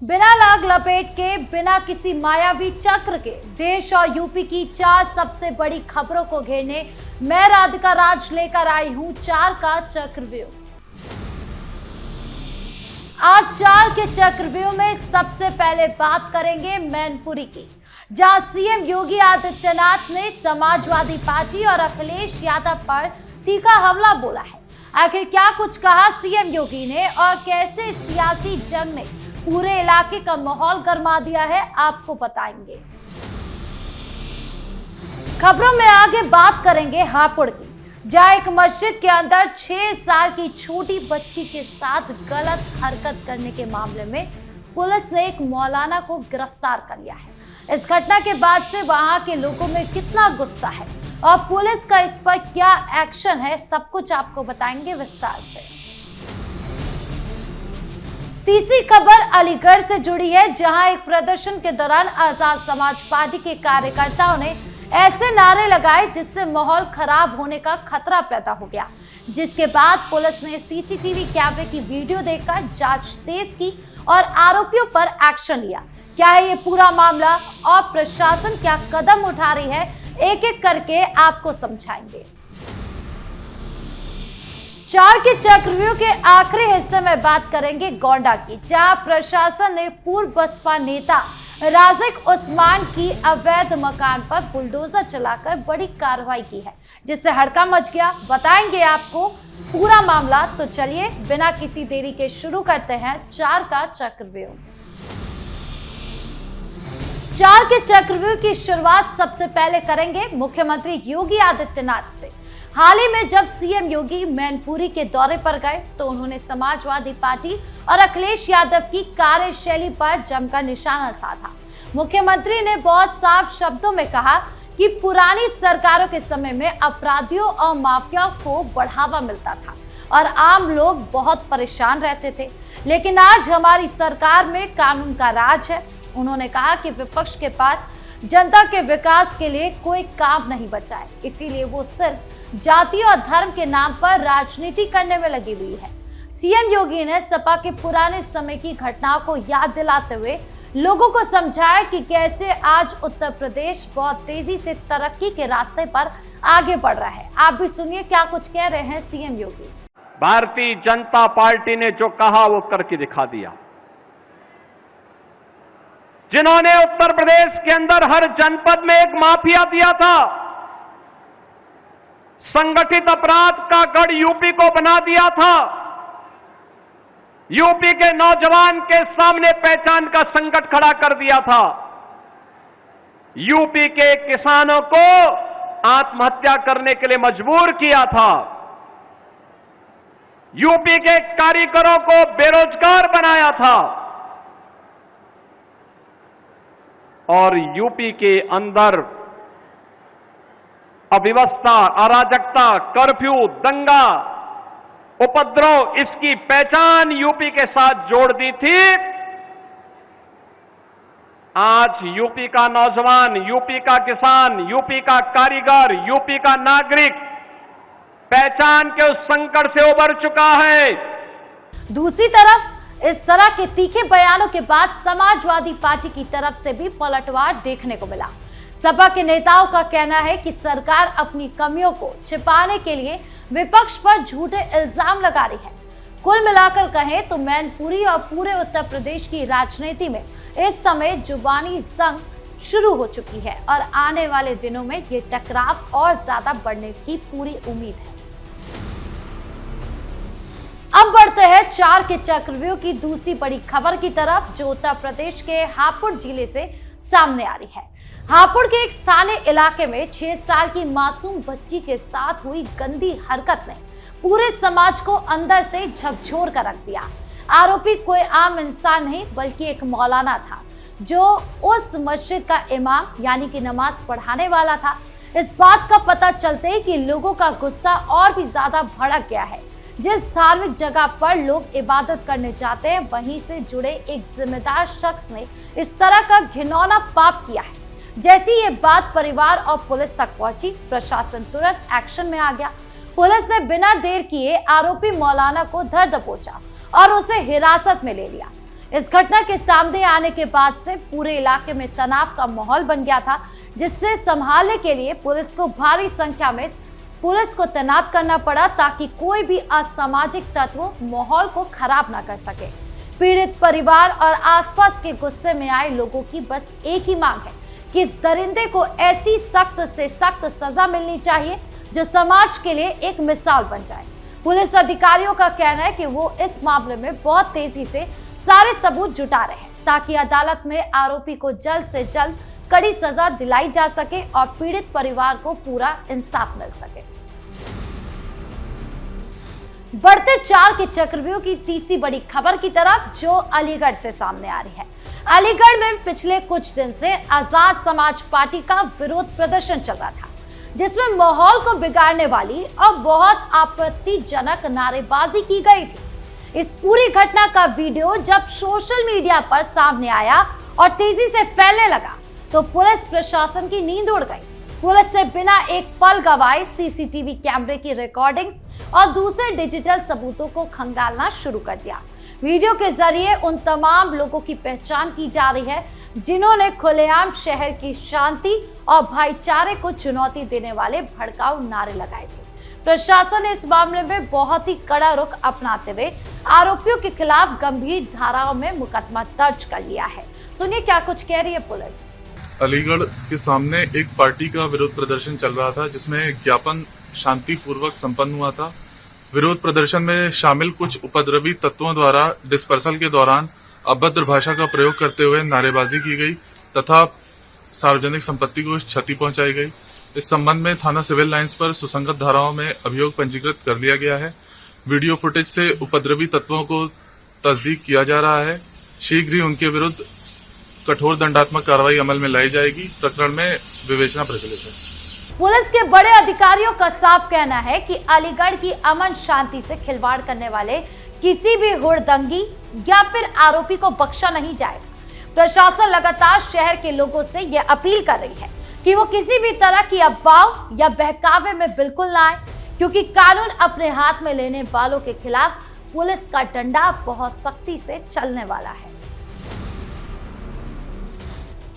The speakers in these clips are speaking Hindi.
बिना लाग लपेट के, बिना किसी मायावी चक्र के देश और यूपी की 4 सबसे बड़ी खबरों को घेरने मैं राधिका राज लेकर आई हूं 4 का चक्रव्यूह। आज 4 के चक्रव्यूह में सबसे पहले बात करेंगे मैनपुरी की, जहां सीएम योगी आदित्यनाथ ने समाजवादी पार्टी और अखिलेश यादव पर तीखा हमला बोला है। आखिर क्या कुछ कहा सीएम योगी ने और कैसे सियासी जंग ने पूरे इलाके का माहौल गरमा दिया है, आपको बताएंगे। खबरों में आगे बात करेंगे हापुड़ की, जहां एक मस्जिद के अंदर 6 साल की छोटी बच्ची के साथ गलत हरकत करने के मामले में पुलिस ने एक मौलाना को गिरफ्तार कर लिया है। इस घटना के बाद से वहां के लोगों में कितना गुस्सा है और पुलिस का इस पर क्या एक्शन है, सब कुछ आपको बताएंगे विस्तार से। तीसरी खबर अलीगढ़ से जुड़ी है, जहां एक प्रदर्शन के दौरान आजाद समाज पार्टी के कार्यकर्ताओं ने ऐसे नारे लगाए जिससे माहौल खराब होने का खतरा पैदा हो गया, जिसके बाद पुलिस ने सीसीटीवी कैमरे की वीडियो देखकर जांच तेज की और आरोपियों पर एक्शन लिया। क्या है ये पूरा मामला और प्रशासन क्या कदम उठा रही है, एक एक करके आपको समझाएंगे। 4 के चक्रव्यूह के आखिरी हिस्से में बात करेंगे गोंडा की, जहां प्रशासन ने पूर्व बसपा नेता राजिक उस्मान की अवैध मकान पर बुलडोजर चलाकर बड़ी कार्रवाई की है, जिससे हड़कंप मच गया। बताएंगे आपको पूरा मामला, तो चलिए बिना किसी देरी के शुरू करते हैं 4 का चक्रव्यूह। 4 के चक्रव्यूह की शुरुआत सबसे पहले करेंगे मुख्यमंत्री योगी आदित्यनाथ से। हाल ही में जब सीएम योगी मैनपुरी के दौरे पर गए तो उन्होंने समाजवादी पार्टी और अखिलेश यादव की कार्यशैली पर जमकर निशाना साधा। मुख्यमंत्री ने बहुत साफ शब्दों में कहा कि पुरानी सरकारों के समय में अपराधियों और माफियाओं को बढ़ावा मिलता था और आम लोग बहुत परेशान रहते थे, लेकिन आज हमारी सरकार में कानून का राज है। उन्होंने कहा कि विपक्ष के पास जनता के विकास के लिए कोई काम नहीं बचा है, इसीलिए वो सिर्फ जाति और धर्म के नाम पर राजनीति करने में लगी हुई है। सीएम योगी ने सपा के पुराने समय की घटनाओं को याद दिलाते हुए लोगों को समझाया कि कैसे आज उत्तर प्रदेश बहुत तेजी से तरक्की के रास्ते पर आगे बढ़ रहा है। आप भी सुनिए क्या कुछ कह रहे हैं सीएम योगी। भारतीय जनता पार्टी ने जो कहा वो करके दिखा दिया। जिन्होंने उत्तर प्रदेश के अंदर हर जनपद में एक माफिया दिया था, संगठित अपराध का गढ़ यूपी को बना दिया था, यूपी के नौजवान के सामने पहचान का संकट खड़ा कर दिया था, यूपी के किसानों को आत्महत्या करने के लिए मजबूर किया था, यूपी के कारीगरों को बेरोजगार बनाया था और यूपी के अंदर अव्यवस्था, अराजकता, कर्फ्यू, दंगा, उपद्रव, इसकी पहचान यूपी के साथ जोड़ दी थी। आज यूपी का नौजवान, यूपी का किसान, यूपी का कारीगर, यूपी का नागरिक पहचान के उस संकट से उबर चुका है। दूसरी तरफ इस तरह के तीखे बयानों के बाद समाजवादी पार्टी की तरफ से भी पलटवार देखने को मिला। सपा के नेताओं का कहना है कि सरकार अपनी कमियों को छिपाने के लिए विपक्ष पर झूठे इल्जाम लगा रही है। कुल मिलाकर कहें तो मैनपुरी और पूरे उत्तर प्रदेश की राजनीति में इस समय जुबानी जंग शुरू हो चुकी है और आने वाले दिनों में ये टकराव और ज्यादा बढ़ने की पूरी उम्मीद है। अब बढ़ते हैं 4 के चक्रव्यूह की दूसरी बड़ी खबर की तरफ, जो उत्तर प्रदेश के हापुड़ जिले से सामने आ रही है। हापुड़ के एक स्थानीय इलाके में 6 साल की मासूम बच्ची के साथ हुई गंदी हरकत ने पूरे समाज को अंदर से झकझोर कर रख दिया। आरोपी कोई आम इंसान नहीं बल्कि एक मौलाना था, जो उस मस्जिद का इमाम यानी कि नमाज पढ़ाने वाला था। इस बात का पता चलते ही कि लोगों का गुस्सा और भी ज्यादा भड़क गया है। जिस धार्मिक जगह पर लोग इबादत करने जाते हैं, वहीं से जुड़े एक जिम्मेदार शख्स ने इस तरह का घिनौना पाप किया है। जैसी ये बात परिवार और पुलिस तक पहुंची, प्रशासन तुरंत एक्शन में आ गया। पुलिस ने बिना देर किए आरोपी मौलाना को धर दबोचा और उसे हिरासत में ले लिया। इस घटना के सामने आने के बाद से पूरे इलाके में तनाव का माहौल बन गया था, जिससे संभालने के लिए पुलिस को भारी संख्या में पुलिस को तैनात करना पड़ा ताकि कोई भी असामाजिक तत्व माहौल को खराब ना कर सके। पीड़ित परिवार और आसपास के गुस्से में आए लोगों की बस एक ही मांग है कि इस दरिंदे को ऐसी सख्त से सख्त सजा मिलनी चाहिए जो समाज के लिए एक मिसाल बन जाए। पुलिस अधिकारियों का कहना है कि वो इस मामले में बहुत तेजी से सारे सबूत जुटा रहे हैं ताकि अदालत में आरोपी को जल्द से जल्द कड़ी सजा दिलाई जा सके और पीड़ित परिवार को पूरा इंसाफ मिल सके। बढ़ते 4 के चक्रव्यूह की तीसरी बड़ी खबर की तरफ, जो अलीगढ़ से सामने आ रही है। अलीगढ़ में पिछले कुछ दिन से आजाद समाज पार्टी का विरोध प्रदर्शन चल रहा था, जिसमें माहौल को बिगाड़ने वाली और बहुत आपत्तिजनक नारेबाजी की गई थी। इस पूरी घटना का वीडियो जब सोशल मीडिया पर सामने आया और तेजी से फैलने लगा तो पुलिस प्रशासन की नींद उड़ गई। पुलिस ने बिना एक पल गवाए सीसीटीवी कैमरे की रिकॉर्डिंग्स और दूसरे डिजिटल सबूतों को खंगालना शुरू कर दिया। वीडियो के जरिए उन तमाम लोगों की पहचान की जा रही है जिन्होंने खुलेआम शहर की शांति और भाईचारे को चुनौती देने वाले भड़काऊ नारे लगाए थे। प्रशासन ने इस मामले में बहुत ही कड़ा रुख अपनाते हुए आरोपियों के खिलाफ गंभीर धाराओं में मुकदमा दर्ज कर लिया है। सुनिए क्या कुछ कह रही है पुलिस। अलीगढ़ के सामने एक पार्टी का विरोध प्रदर्शन चल रहा था, जिसमें ज्ञापन शांतिपूर्वक संपन्न हुआ था। विरोध प्रदर्शन में शामिल कुछ उपद्रवी तत्वों द्वारा डिस्पर्सल के दौरान अभद्र भाषा का प्रयोग करते हुए नारेबाजी की गई तथा सार्वजनिक संपत्ति को क्षति पहुंचाई गई। इस संबंध में थाना सिविल लाइंस पर सुसंगत धाराओं में अभियोग पंजीकृत कर लिया गया है। वीडियो फुटेज से उपद्रवी तत्वों को तस्दीक किया जा रहा है। शीघ्र ही उनके विरुद्ध कठोर दंडात्मक कार्रवाई अमल में लाई जाएगी। प्रकरण में विवेचना प्रचलित है। पुलिस के बड़े अधिकारियों का साफ कहना है कि अलीगढ़ की अमन शांति से खिलवाड़ करने वाले किसी भी हुड़दंगी या फिर आरोपी को बख्शा नहीं जाएगा। प्रशासन लगातार शहर के लोगों से यह अपील कर रही है कि वो किसी भी तरह की अफवाह या बहकावे में बिल्कुल ना आए, क्योंकि कानून अपने हाथ में लेने वालों के खिलाफ पुलिस का डंडा बहुत सख्ती से चलने वाला है।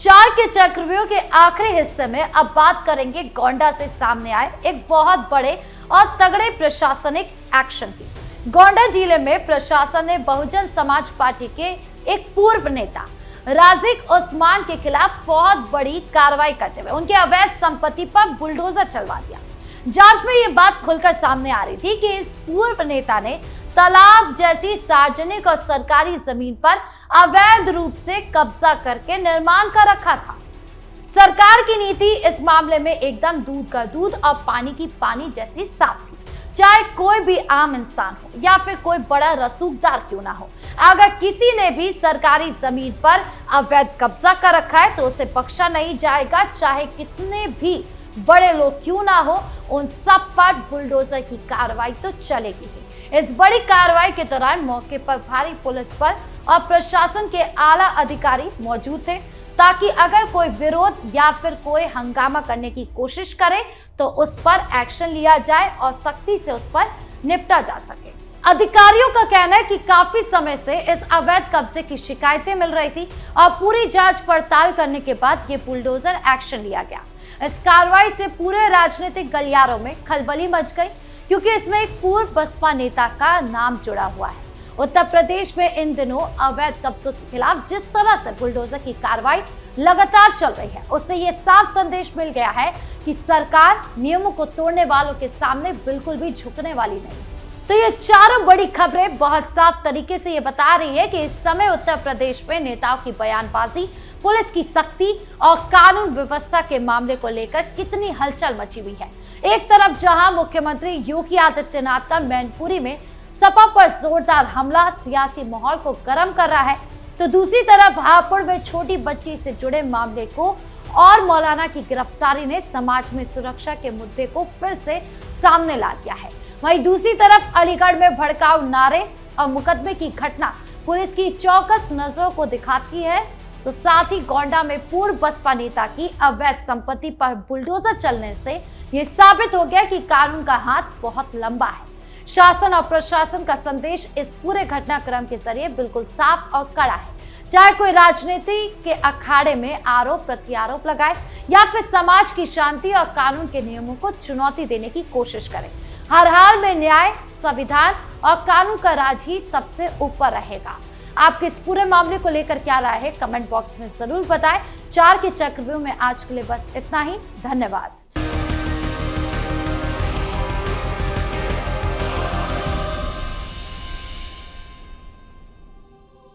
4 के चक्रव्यूह के आखिरी हिस्से में अब बात करेंगे गोंडा से सामने आए एक बहुत बड़े और तगड़े प्रशासनिक एक्शन की। गोंडा जिले में प्रशासन ने बहुजन समाज पार्टी के एक पूर्व नेता राजिक उस्मान के खिलाफ बहुत बड़ी कार्रवाई करते हुए उनके अवैध संपत्ति पर बुलडोजर चलवा दिया। जांच में ये बात खुलकर सामने आ रही थी कि इस पूर्व नेता ने तालाब जैसी सार्वजनिक और सरकारी जमीन पर अवैध रूप से कब्जा करके निर्माण कर रखा था। सरकार की नीति इस मामले में एकदम दूध का दूध और पानी की पानी जैसी साफ थी। चाहे कोई भी आम इंसान हो या फिर कोई बड़ा रसूखदार क्यों ना हो, अगर किसी ने भी सरकारी जमीन पर अवैध कब्जा कर रखा है तो उसे बख्शा नहीं जाएगा। चाहे कितने भी बड़े लोग क्यों ना हो, उन सब पर बुलडोजर की कार्रवाई तो चलेगी ही। इस बड़ी कार्रवाई के दौरान मौके पर भारी पुलिस बल और प्रशासन के आला अधिकारी मौजूद थे, ताकि अगर कोई विरोध या फिर कोई हंगामा करने की कोशिश करे तो उस पर एक्शन लिया जाए और सख्ती से उस पर निपटा जा सके। अधिकारियों का कहना है कि काफी समय से इस अवैध कब्जे की शिकायतें मिल रही थी और पूरी जांच पड़ताल करने के बाद ये बुलडोजर एक्शन लिया गया। इस कार्रवाई से पूरे राजनीतिक गलियारों में खलबली मच गई, क्योंकि इसमें एक पूर्व बसपा नेता का नाम जुड़ा हुआ है। उत्तर प्रदेश में इन दिनों अवैध कब्जों के खिलाफ जिस तरह से बुलडोजर की कार्रवाई लगातार चल रही है, उससे ये साफ संदेश मिल गया है कि सरकार नियमों को तोड़ने वालों के सामने बिल्कुल भी झुकने वाली नहीं। तो ये चारों बड़ी खबरें बहुत साफ तरीके से ये बता रही है कि इस समय उत्तर प्रदेश में नेताओं की बयानबाजी, पुलिस की सख्ती और कानून व्यवस्था के मामले को लेकर कितनी हलचल मची हुई है। एक तरफ जहां मुख्यमंत्री योगी आदित्यनाथ का मैनपुरी में सपा पर जोरदार हमला सियासी माहौल को गर्म कर रहा है, तो दूसरी तरफ हापुड़ में छोटी बच्ची से जुड़े मामले को और मौलाना की गिरफ्तारी ने समाज में सुरक्षा के मुद्दे को फिर से सामने ला दिया है। वहीं दूसरी तरफ अलीगढ़ में भड़काऊ नारे और मुकदमे की घटना पुलिस की चौकस नजरों को दिखाती है, तो साथ ही गोंडा में पूर्व बसपा नेता की अवैध संपत्ति पर बुलडोजर चलने से ये साबित हो गया कि कानून का हाथ बहुत लंबा है। शासन और प्रशासन का संदेश इस पूरे घटनाक्रम के जरिए बिल्कुल साफ और कड़ा है। चाहे कोई राजनीति के अखाड़े में आरोप प्रत्यारोप लगाए या फिर समाज की शांति और कानून के नियमों को चुनौती देने की कोशिश करे, हर हाल में न्याय, संविधान और कानून का राज ही सबसे ऊपर रहेगा। आपके इस पूरे मामले को लेकर क्या राय है, कमेंट बॉक्स में जरूर बताएं। 4 के चक्रव्यूह में आज के लिए बस इतना ही। धन्यवाद।